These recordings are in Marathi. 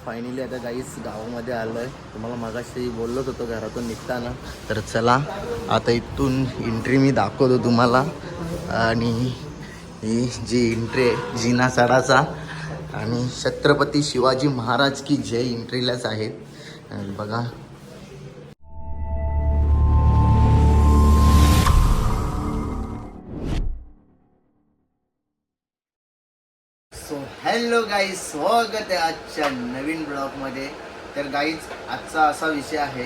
फायनली आता गाईस गावामध्ये आलो आहे. तुम्हाला मगाशी बोललोच होतो घरातून निघताना. तर चला आता इथून एंट्री मी दाखवतो तुम्हाला. आणि ही जी एंट्री आहे जिना सडाचा आणि छत्रपती शिवाजी महाराज की जय एंट्रीलाच आहेत. आणि बघा हॅलो गाईज, स्वागत आहे आजच्या नवीन ब्लॉगमध्ये. तर गाईज आजचा असा विषय आहे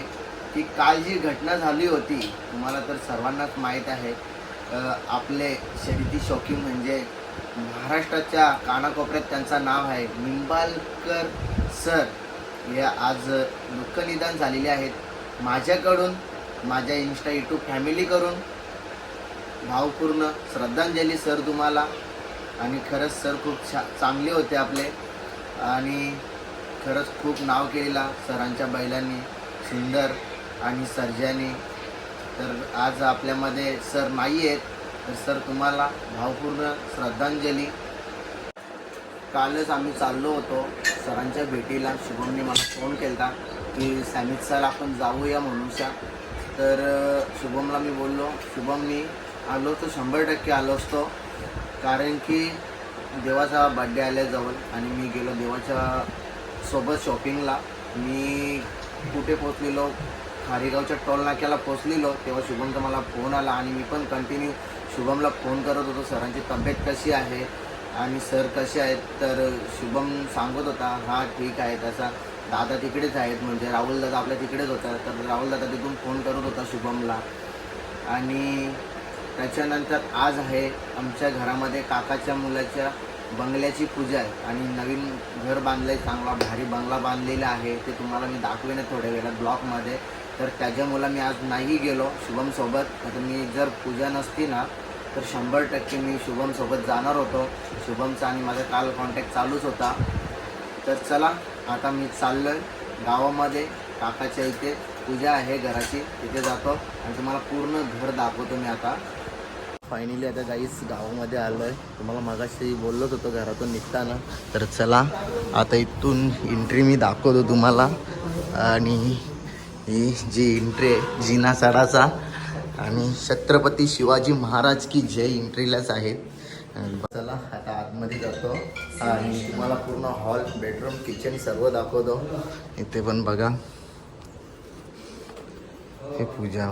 की काल जी घटना झाली होती तुम्हाला तर सर्वांनाच माहीत आहे. आपले शर्यती शौकीन म्हणजे महाराष्ट्राच्या कानाकोपऱ्यात त्यांचं नाव आहे निंबाळकर सर. हे आज दुःखनिदान झालेले आहेत. माझ्याकडून माझ्या इन्स्टा यूट्यूब फॅमिलीकडून भावपूर्ण श्रद्धांजली सर तुम्हाला. आणि खरंच सर खूप चांगले होते आपले आणि खरंच खूप नाव केलेला सरांच्या बैलांनी, सुंदर आणि सर्जानी. तर आज आपल्यामध्ये सर नाही आहेत, तर सर तुम्हाला भावपूर्ण श्रद्धांजली. कालच आम्ही चाललो होतो सरांच्या भेटीला. शुभमने मला फोन केला की सॅमित सर आपण जाऊया म्हणूनशा. तर शुभमला मी बोललो, शुभम मी आलो तर 100% आलो असतो, कारण की देवाचा बड्डे आल्याजवळ आणि मी गेलो देवाच्या सोबत शॉपिंगला. मी कुठे पोचलेलो, खारीगावच्या टोल नाक्याला पोचलेलो तेव्हा शुभमचा मला फोन आला आणि मी पण कंटिन्यू शुभमला फोन करत होतो सरांची तब्येत कशी आहे आणि सर कसे आहेत. तर शुभम सांगत होता हां ठीक आहे, तसा दादा तिकडेच आहेत, म्हणजे राहुल दादा आपल्या तिकडेच होता. तर राहुल दादा तिथून फोन करत होता शुभमला. आणि त्याच्यानंतर आज आहे आमच्या घरामध्ये काकाच्या मुलाच्या बंगल्याची पूजा आहे आणि नवीन घर बांधलं आहे, चांगला भारी बंगला बांधलेला आहे. ते तुम्हाला मी दाखवेन थोड्या वेळात ब्लॉगमध्ये. तर त्याच्यामुळं मी आज नाही गेलो शुभमसोबत. आता मी जर पूजा नसती ना तर 100% मी शुभमसोबत जाणार होतो. शुभमचा आणि माझा काल कॉन्टॅक्ट चालूच होता. तर चला आता मी चाललो आहे गावामध्ये. काकाच्या इथे पूजा आहे घराची, तिथे जातो आणि तुम्हाला पूर्ण घर दाखवतो मी आता. फायनली आता गाईस गावामध्ये आलो आहे. तुम्हाला मगाशी बोललोच होतो घरातून निघताना. तर चला आता इथून एंट्री मी दाखवतो तुम्हाला. आणि ही जी एंट्री आहे जिना सडाचा आणि छत्रपती शिवाजी महाराज की जय एंट्रीलाच आहेत. चला आता आतमध्ये जातो आणि तुम्हाला पूर्ण हॉल, बेडरूम, किचन सर्व दाखवतो. इथे पण बघा हे पूजा.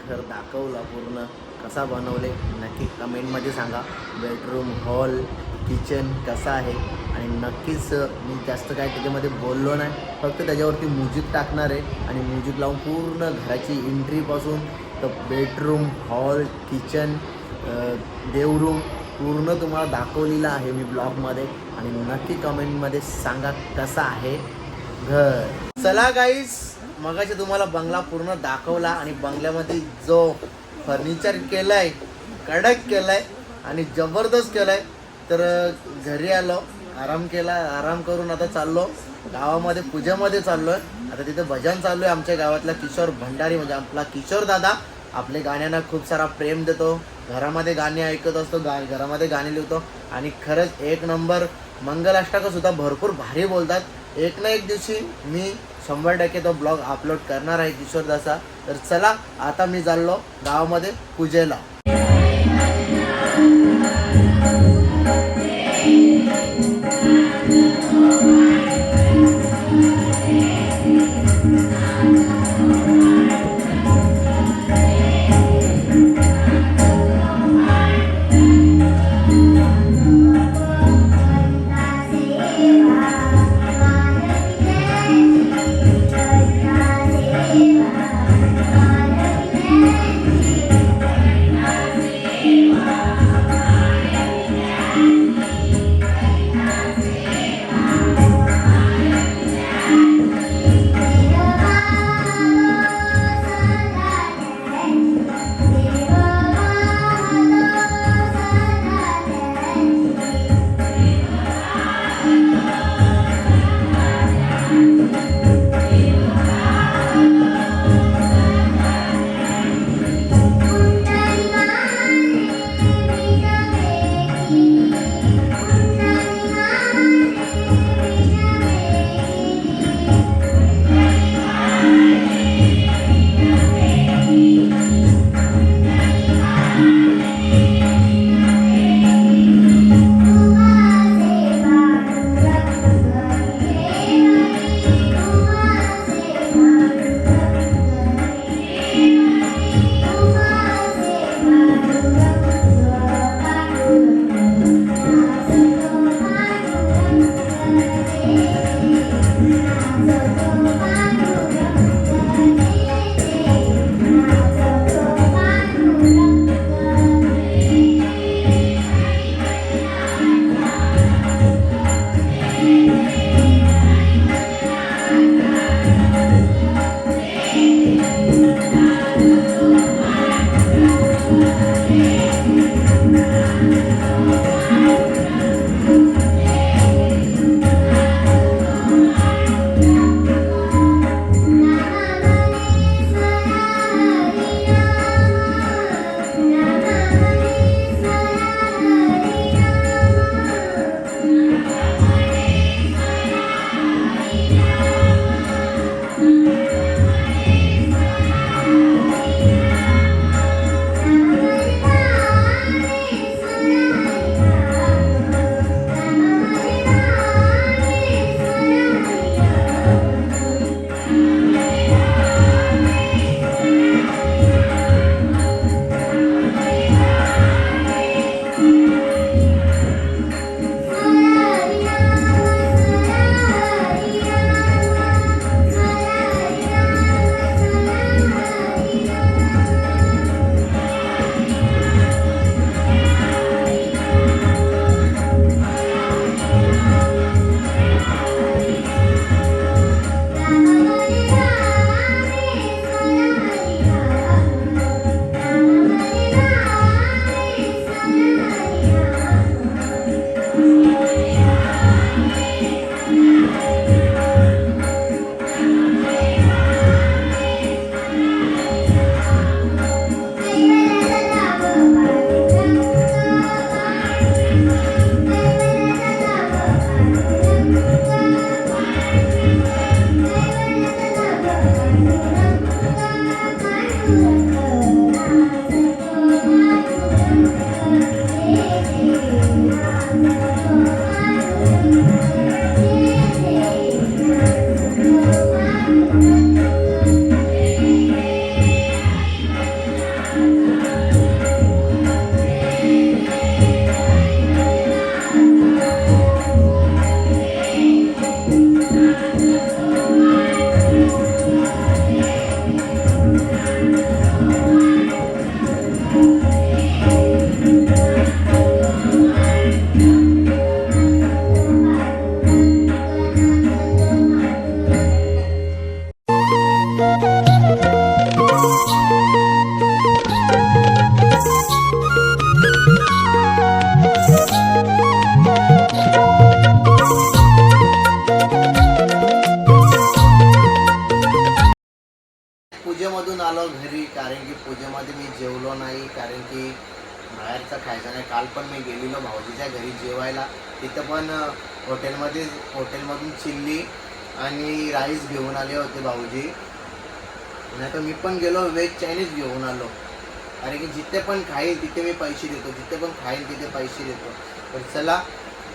घर दाखवला पूर्ण, कसा बनवले नक्की कमेंटमध्ये सांगा. बेडरूम, हॉल, किचन कसा आहे. आणि नक्कीच मी जास्त काय त्याच्यामध्ये बोललो नाही, फक्त त्याच्यावरती म्युझिक टाकणार आहे आणि म्युझिक लावून पूर्ण घराची एंट्रीपासून तर बेडरूम, हॉल, किचन, देवरूम पूर्ण तुम्हाला दाखवलेलं आहे मी ब्लॉगमध्ये. आणि नक्की कमेंटमध्ये सांगा कसा आहे घर. चला गाईस, मगाशी तुम्हाला बंगला पूर्ण दाखवला आणि बंगल्यामध्ये जो फर्निचर केलं आहे, कडक केलं आहे आणि जबरदस्त केलं आहे. तर घरी आलो, आराम केला, आराम करून आता चाललो गावामध्ये, पूजेमध्ये चाललो आहे. आता तिथे भजन चालू आहे. आमच्या गावातला किशोर भंडारी म्हणजे आपला किशोर दादा आपले गाण्यांना खूप सारा प्रेम देतो. घरामध्ये गाणी ऐकत असतो, घरामध्ये गाणी लिहितो आणि खरंच एक नंबर मंगलाष्टकं सुद्धा भरपूर भारी बोलतात. एक ना एक दिवशी मी 100% तो ब्लॉग अपलोड करणार आहे किशोरदाचा. तर चला आता मी चाललो गावामध्ये पूजेला. पूजेमधून आलो घरी, कारण की पूजेमध्ये मी जेवलो नाही, कारण की बाहेरचं खायचं नाही. काल पण मी गेलेलो भाऊजीच्या घरी जेवायला, तिथं पण हॉटेलमधून चिल्ली आणि राईस घेऊन आले होते भाऊजी. नाही तर मी पण गेलो व्हेज चायनीज घेऊन आलो, कारण की जिथे पण खाईल तिथे मी पैसे देतो, जिथे पण खाईल तिथे पैसे देतो. तर चला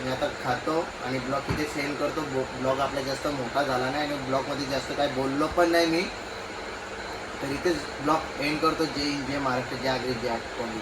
मी आता खातो आणि ब्लॉग इथे सेंड करतो. ब्लॉग आपला जास्त मोठा झाला नाही आणि ब्लॉगमध्ये जास्त काय बोललो पण नाही मी, तर इथेच ब्लॉग एंड करतो. जय हिंद, जय महाराष्ट्र, जय आग्रे, जय आठवणी.